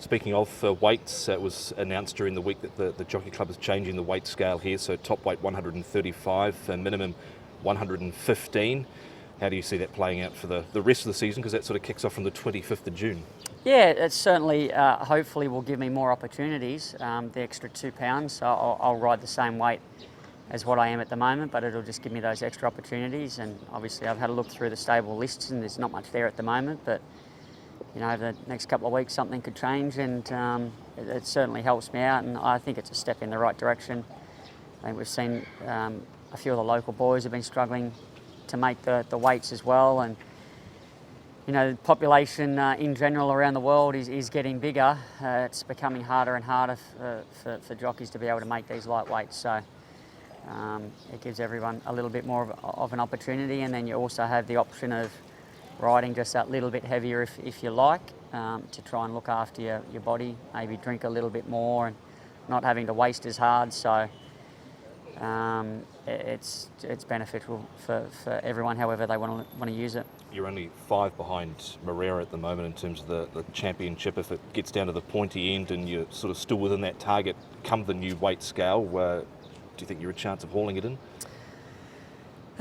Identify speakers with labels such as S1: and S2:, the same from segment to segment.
S1: Speaking of weights, it was announced during the week that the Jockey Club is changing the weight scale here, so top weight 135, minimum 115. How do you see that playing out for the rest of the season, because that sort of kicks off from the 25th of June?
S2: Yeah, it certainly hopefully will give me more opportunities, the extra £2, so I'll ride the same weight as what I am at the moment, but it'll just give me those extra opportunities. And obviously I've had a look through the stable lists and there's not much there at the moment, but you know, the next couple of weeks something could change, and it certainly helps me out, and I think it's a step in the right direction. I think we've seen a few of the local boys have been struggling to make the weights as well, and you know, the population in general around the world is getting bigger. It's becoming harder and harder for jockeys to be able to make these light weights, so it gives everyone a little bit more of an opportunity. And then you also have the option of riding just that little bit heavier if you like, to try and look after your body, maybe drink a little bit more and not having to waste as hard. So it's beneficial for everyone, however they want to use it.
S1: You're only 5 behind Maia at the moment in terms of the championship. If it gets down to the pointy end and you're sort of still within that target come the new weight scale, do you think you're a chance of hauling it in?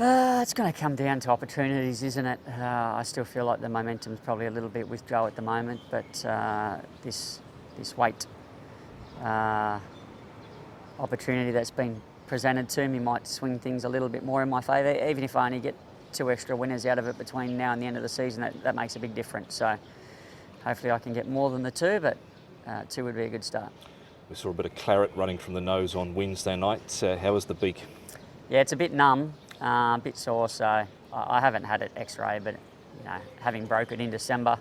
S2: It's going to come down to opportunities, isn't it? I still feel like the momentum's probably a little bit with Joe at the moment, but this weight opportunity that's been presented to me might swing things a little bit more in my favour. Even if I only get 2 extra winners out of it between now and the end of the season, that makes a big difference. So hopefully I can get more than the 2, but 2 would be a good start.
S1: We saw a bit of claret running from the nose on Wednesday night. How was the beak? Yeah,
S2: it's a bit numb. A bit sore, so I haven't had it x-ray, but you know, having broke it in December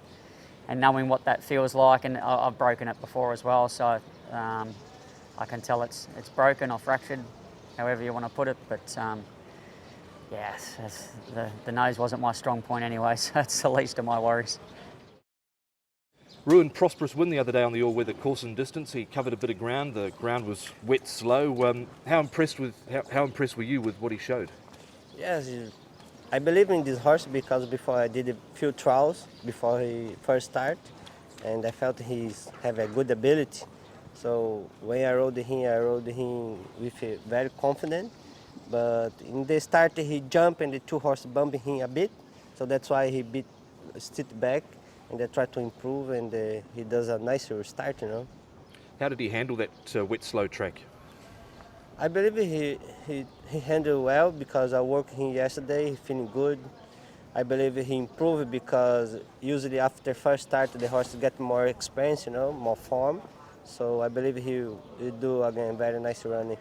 S2: and knowing what that feels like, and I've broken it before as well, so I can tell it's broken or fractured, however you want to put it. But yes, the nose wasn't my strong point anyway, so it's the least of my worries.
S1: Ruan prosperous win the other day on the all-weather course and distance. He covered a bit of ground. The ground was wet, slow. How impressed were you with what he showed?
S3: Yes, I believe in this horse because before I did a few trials before he first started, and I felt he have a good ability. So when I rode him with a very confident. But in the start he jumped and the 2 horses bumped him a bit, so that's why he sit back and I try to improve, and he does a nicer start, you know.
S1: How did he handle that wet, slow track?
S3: I believe he handled well because I worked him yesterday. He feeling good. I believe he improved because usually after first start the horse get more experience, you know, more form. So I believe he'll do again very nice running.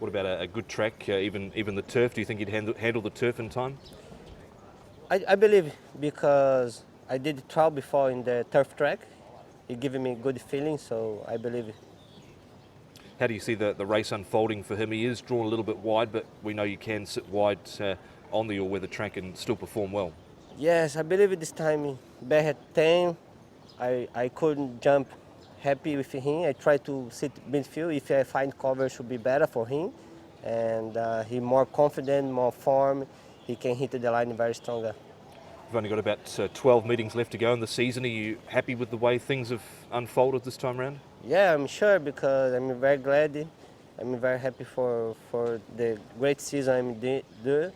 S1: What about a good track, even the turf? Do you think he'd handle the turf in time?
S3: I believe because I did trial before in the turf track. It gave me a good feeling, so I believe.
S1: How do you see the race unfolding for him? He is drawn a little bit wide, but we know you can sit wide on the all-weather track and still perform well.
S3: Yes, I believe this time back at 10, I couldn't jump happy with him. I try to sit midfield. If I find cover, should be better for him. And he more confident, more form. He can hit the line very stronger.
S1: You've only got about 12 meetings left to go in the season. Are you happy with the way things have unfolded this time around?
S3: Yeah, I'm sure, because I'm very glad. I'm very happy for the great season I'm doing.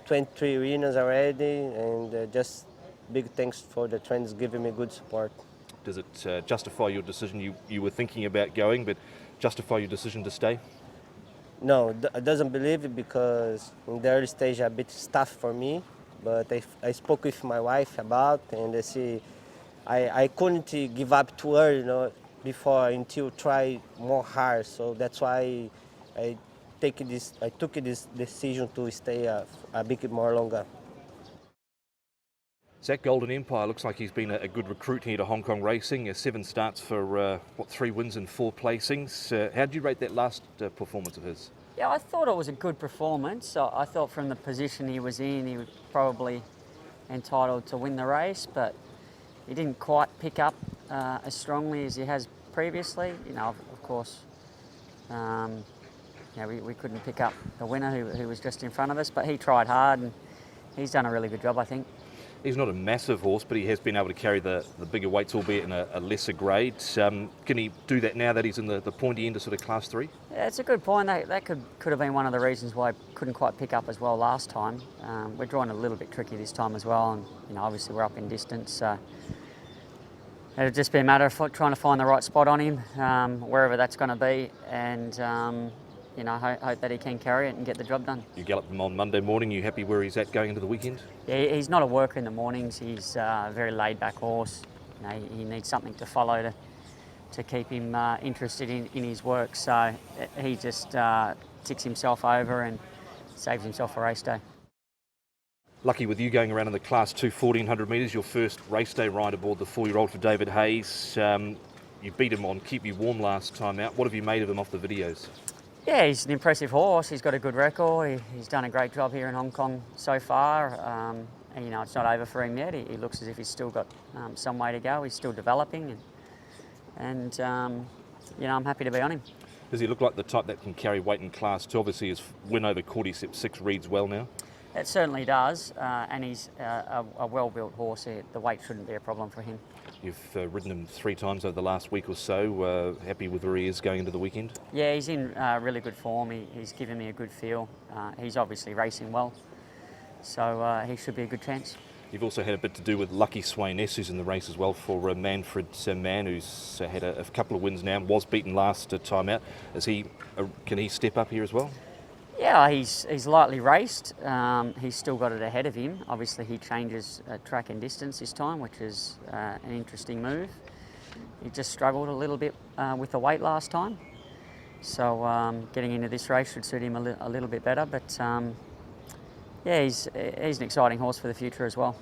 S3: 23 winners already, and just big thanks for the trainers giving me good support.
S1: Does it justify your decision? You were thinking about going, but justify your decision to stay?
S3: No, I doesn't believe it, because in the early stage a bit tough for me. But I spoke with my wife about, and I couldn't give up too early, you know, before until try more hard. So that's why I took this decision to stay a bit more longer.
S1: Zac Golden Empire looks like he's been a good recruit here to Hong Kong racing. 7 starts for 3 wins and 4 placings. How did you rate that last performance of his?
S2: Yeah, I thought it was a good performance. I thought from the position he was in, he was probably entitled to win the race, but he didn't quite pick up as strongly as he has previously. You know, of course, we couldn't pick up the winner who was just in front of us, but he tried hard and he's done a really good job, I think.
S1: He's not a massive horse, but he has been able to carry the bigger weights, albeit in a lesser grade. Can he do that now that he's in the pointy end of sort of Class 3?
S2: Yeah, it's a good point. That could have been one of the reasons why I couldn't quite pick up as well last time. We're drawing a little bit tricky this time as well, and obviously we're up in distance. So it'll just be a matter of trying to find the right spot on him, wherever that's going to be, and hope that he can carry it and get the job done.
S1: You galloped him on Monday morning. You happy where he's at going into the weekend?
S2: Yeah, he's not a worker in the mornings. He's a very laid-back horse. He needs something to follow to keep him interested in his work. So he just ticks himself over and saves himself a race day.
S1: Lucky with you going around in the Class 2 1400 metres, your first race day ride aboard the 4-year-old for David Hayes. You beat him on Keep You Warm last time out. What have you made of him off the videos?
S2: Yeah, he's an impressive horse. He's got a good record. He's done a great job here in Hong Kong so far. It's not over for him yet. He looks as if he's still got some way to go. He's still developing, and I'm happy to be on him.
S1: Does he look like the type that can carry weight in Class 2? Obviously, his win over Cordyceps 6 reads well now.
S2: It certainly does, and he's a well-built horse. The weight shouldn't be a problem for him.
S1: You've ridden him 3 times over the last week or so. Happy with where he is going into the weekend?
S2: Yeah, he's in really good form. He's given me a good feel. He's obviously racing well, so he should be a good chance.
S1: You've also had a bit to do with Lucky Swainess, who's in the race as well for Manfred Mann, who's had a couple of wins now, was beaten last time out. Can he step up here as well?
S2: Yeah, he's lightly raced. He's still got it ahead of him. Obviously, he changes track and distance this time, which is an interesting move. He just struggled a little bit with the weight last time. So getting into this race should suit him a little bit better. But yeah, he's an exciting horse for the future as well.